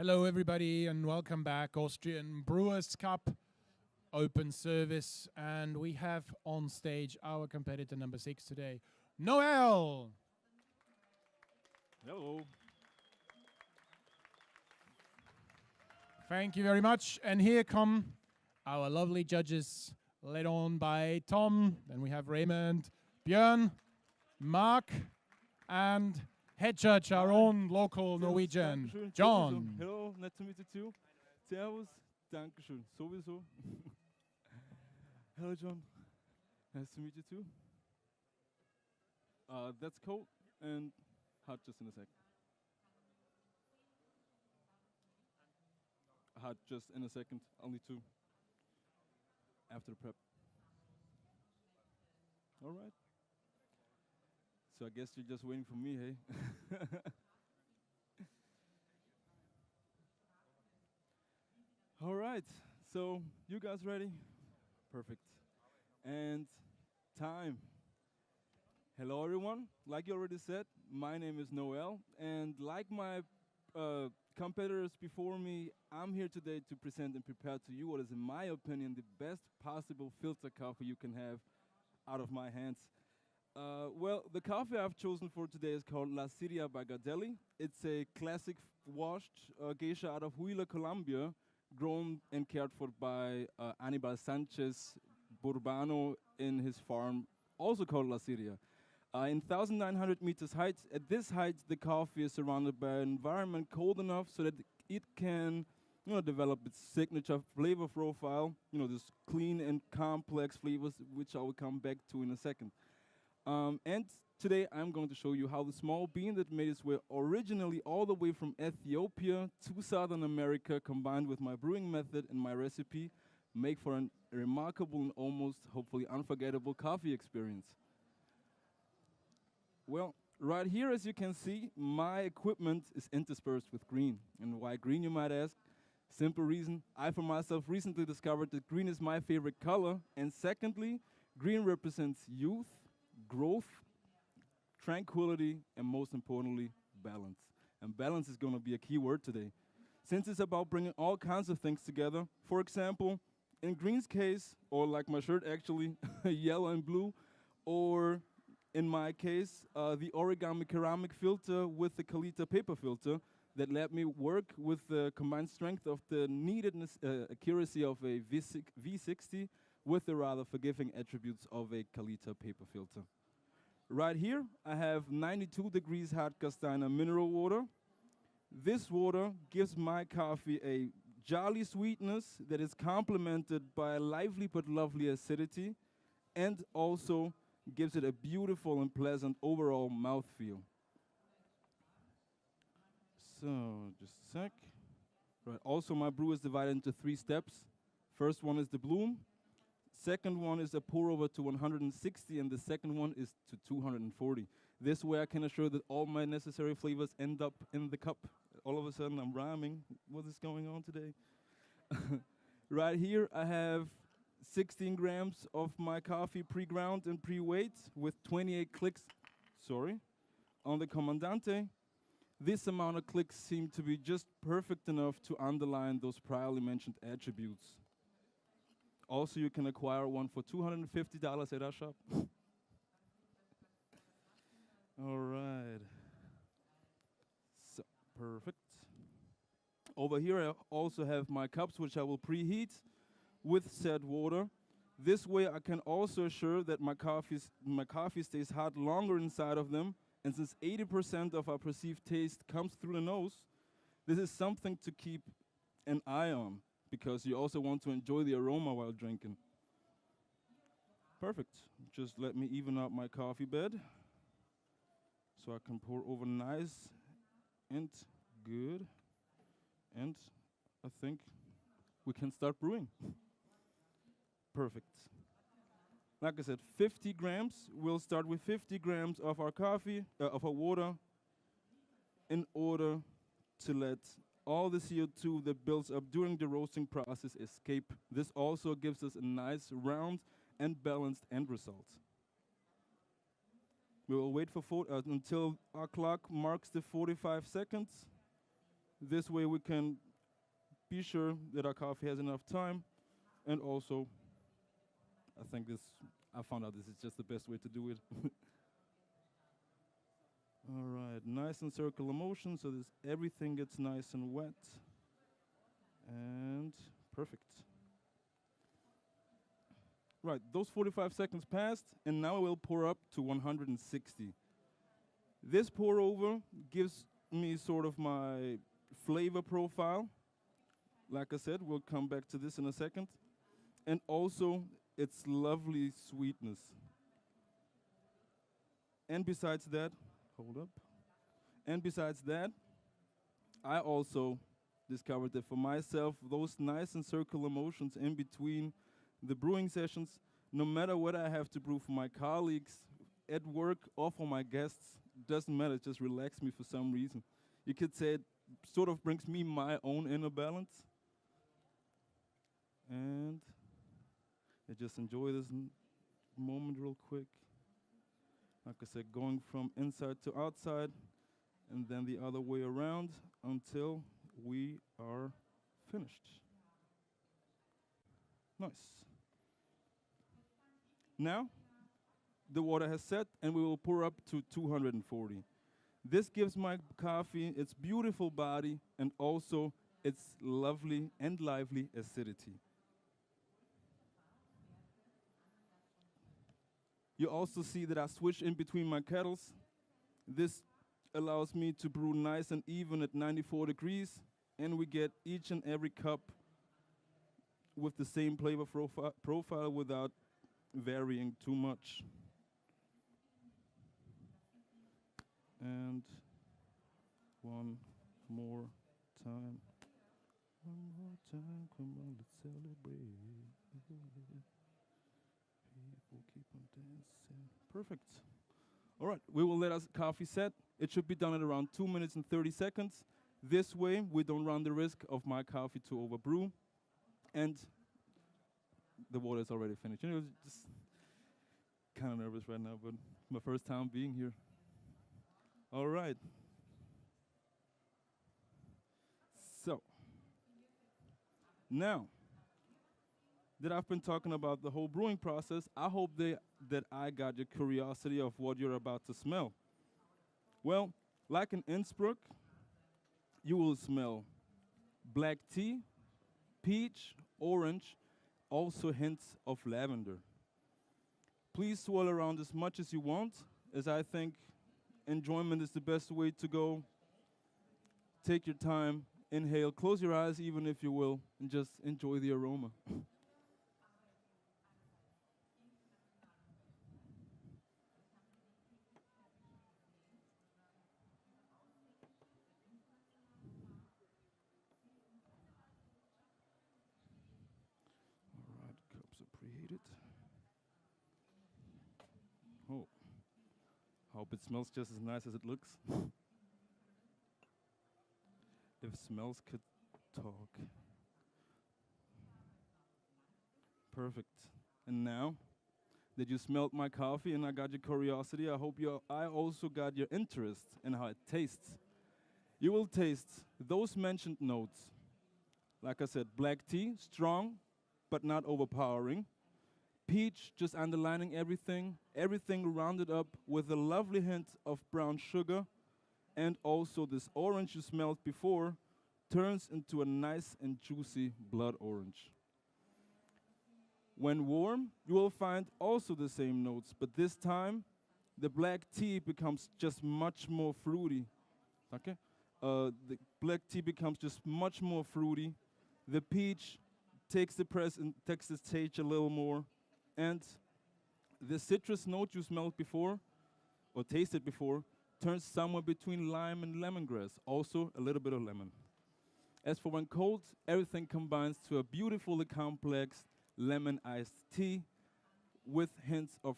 Hello, everybody, and welcome back. Austrian Brewers Cup open service, and we have on stage our competitor number 6 today, Noel. Hello. Thank you very much. And here come our lovely judges, led on by Tom. Then we have Raymond, Björn, Mark, and head judge, our own local Norwegian, Dankeschön. John. Sowieso. Hello, nice to meet you too. Servus. Dankeschön. Sowieso. Hello, John. Nice to meet you too. That's cold and hot just in a sec. Hot just in a second. I'll need two. After the prep. All right. So I guess you're just waiting for me, hey? All right. So you guys ready? Perfect. And time. Hello, everyone. Like you already said, my name is Noel, and like my competitors before me, I'm here today to present and prepare to you what is, in my opinion, the best possible filter coffee you can have out of my hands. Well, the coffee I've chosen for today is called La Siria Bagadelli. It's a classic washed geisha out of Huila, Colombia, grown and cared for by Anibal Sanchez Burbano in his farm, also called La Siria. In 1,900 meters height, at this height, the coffee is surrounded by an environment cold enough so that it can, develop its signature flavor profile. This clean and complex flavors, which I will come back to in a second. And today, I'm going to show you how the small bean that made its way originally all the way from Ethiopia to Southern America, combined with my brewing method and my recipe, make for a remarkable and almost, hopefully, unforgettable coffee experience. Well, right here, as you can see, my equipment is interspersed with green. And why green, you might ask? Simple reason, I for myself recently discovered that green is my favorite color. And secondly, green represents youth, growth, tranquility, and most importantly, balance. And balance is going to be a key word today. Since it's about bringing all kinds of things together, for example, in green's case, or like my shirt actually, yellow and blue, or in my case, the origami ceramic filter with the Kalita paper filter that let me work with the combined strength of the needed accuracy of a V60 with the rather forgiving attributes of a Kalita paper filter. Right here, I have 92 degrees Hartgasteiner mineral water. This water gives my coffee a jolly sweetness that is complemented by a lively but lovely acidity, and also gives it a beautiful and pleasant overall mouthfeel. So, just a sec. Right. Also, my brew is divided into 3 steps. First one is the bloom. Second one is a pour over to 160, and the second one is to 240. This way I can assure that all my necessary flavors end up in the cup. All of a sudden I'm rhyming. What is going on today? Right here I have 16 grams of my coffee pre-ground and pre-weighed with 28 clicks, on the Comandante. This amount of clicks seem to be just perfect enough to underline those priorly mentioned attributes. Also, you can acquire one for $250 at our shop. All right. So, perfect. Over here, I also have my cups, which I will preheat with said water. This way, I can also assure that my coffee stays hot longer inside of them. And since 80% of our perceived taste comes through the nose, this is something to keep an eye on, because you also want to enjoy the aroma while drinking. Perfect. Just let me even out my coffee bed so I can pour over nice and good. And I think we can start brewing. Perfect. Like I said, 50 grams. We'll start with 50 grams of our coffee, of our water, in order to let all the CO2 that builds up during the roasting process escape. This also gives us a nice, round, and balanced end result. We will wait for until our clock marks the 45 seconds. This way we can be sure that our coffee has enough time, and also I found out this is just the best way to do it. All right, nice and circular motion so this everything gets nice and wet. And perfect. Right, those 45 seconds passed, and now I will pour up to 160. This pour over gives me sort of my flavor profile. Like I said, we'll come back to this in a second. And also its lovely sweetness. And besides that, hold up. And besides that, I also discovered that for myself, those nice and circular motions in between the brewing sessions, no matter what I have to brew for my colleagues at work or for my guests, doesn't matter, it just relaxes me for some reason. You could say it sort of brings me my own inner balance. And I just enjoy this moment real quick. Like I said, going from inside to outside, and then the other way around until we are finished. Nice. Now, the water has set, and we will pour up to 240. This gives my coffee its beautiful body and also its lovely and lively acidity. You also see that I switch in between my kettles. This allows me to brew nice and even at 94 degrees, and we get each and every cup with the same flavor profile without varying too much. And one more time. One more time, come on, let's celebrate. People keep on dancing. Perfect. All right, we will let our coffee set. It should be done at around 2 minutes and 30 seconds. This way, we don't run the risk of my coffee to overbrew. And the water is already finished. You know, just kind of nervous right now, but my first time being here. All right. So, now that I've been talking about the whole brewing process, I hope that I got your curiosity of what you're about to smell. Well, like in Innsbruck, you will smell black tea, peach, orange, also hints of lavender. Please swirl around as much as you want, as I think enjoyment is the best way to go. Take your time, inhale, close your eyes even if you will, and just enjoy the aroma. All right, cups are preheated. Oh, hope it smells just as nice as it looks. If smells could talk. Perfect. And now that you smelled my coffee and I got your curiosity, I hope I also got your interest in how it tastes. You will taste those mentioned notes. Like I said, black tea, strong, but not overpowering. Peach, just underlining everything. Everything rounded up with a lovely hint of brown sugar. And also this orange you smelled before turns into a nice and juicy blood orange. When warm, you will find also the same notes, but this time the black tea becomes just much more fruity. Okay? The black tea becomes just much more fruity. The peach takes the stage a little more, and the citrus note you smelled before or tasted before turns somewhere between lime and lemongrass, also a little bit of lemon. As for when cold, everything combines to a beautifully complex lemon iced tea with hints of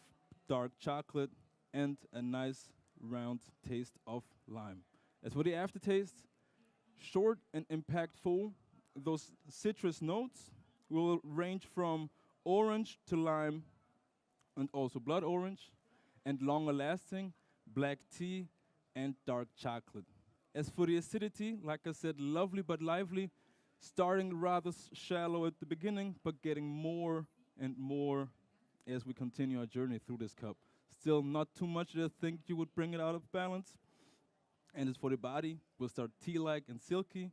dark chocolate and a nice round taste of lime. As for the aftertaste, short and impactful, those citrus notes will range from orange to lime and also blood orange, and longer lasting, black tea and dark chocolate. As for the acidity, like I said, lovely but lively, starting rather shallow at the beginning, but getting more and more as we continue our journey through this cup. Still not too much that I think you would bring it out of balance. And as for the body, we'll start tea-like and silky,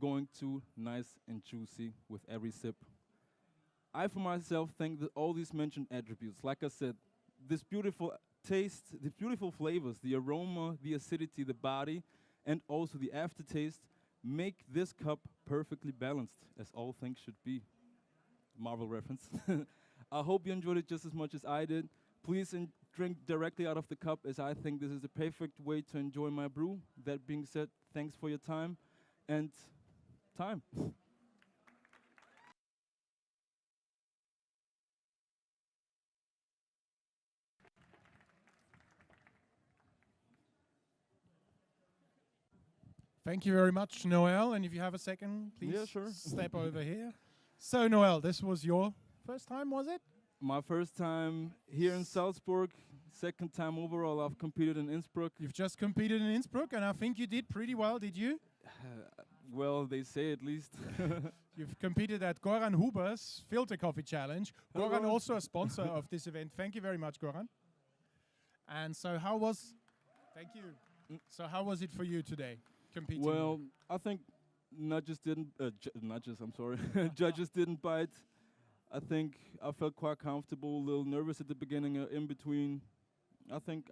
going to nice and juicy with every sip. I, for myself, think that all these mentioned attributes, like I said, this beautiful taste, the beautiful flavors, the aroma, the acidity, the body, and also the aftertaste, make this cup perfectly balanced, as all things should be. Marvel reference. I hope you enjoyed it just as much as I did. Please drink directly out of the cup, as I think this is the perfect way to enjoy my brew. That being said, thanks for your time, and time. Thank you very much, Noel. And if you have a second, please Yeah, sure. step over here. So, Noel, this was your first time, was it? My first time here in Salzburg, second time overall. I've competed in Innsbruck. You've just competed in Innsbruck, and I think you did pretty well, did you? Well, they say at least. You've competed at Goran Huber's Filter Coffee Challenge. Hello, Goran, Goran. also a sponsor of this event. Thank you very much, Goran. And so how was... Thank you. So how was it for you today, competing? Well, I think judges didn't bite. I think I felt quite comfortable, a little nervous at the beginning, in between. I think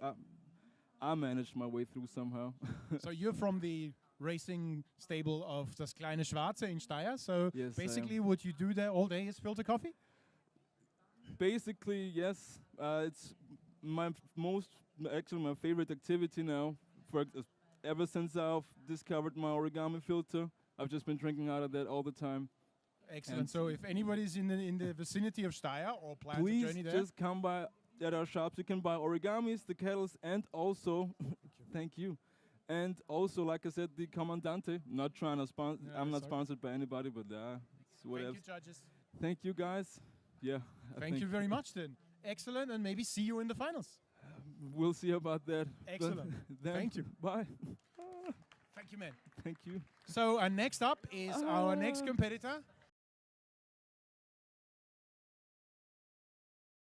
I managed my way through somehow. So you're from the racing stable of Das Kleine Schwarze in Steyr. So Yes, I basically am. what you do there all day is filter coffee? Basically, yes. It's my my favorite activity now. Ever since I've discovered my origami filter, I've just been drinking out of that all the time. Excellent. And So if anybody's in the vicinity of Steyr or plans a Please journey there, just come by at our shops. You can buy origamis, the kettles, and also, thank you, and also, like I said, the Comandante. Not trying to sponsor. Yeah, I'm not sorry. sponsored by anybody, but it's whatever. thank you, judges. Thank you, guys. Yeah. I Thank think you very much then. Excellent, and maybe see you in the finals. We'll see about that. But Excellent. then, Thank you. Bye. Thank you, man. Thank you. So next up is our next competitor.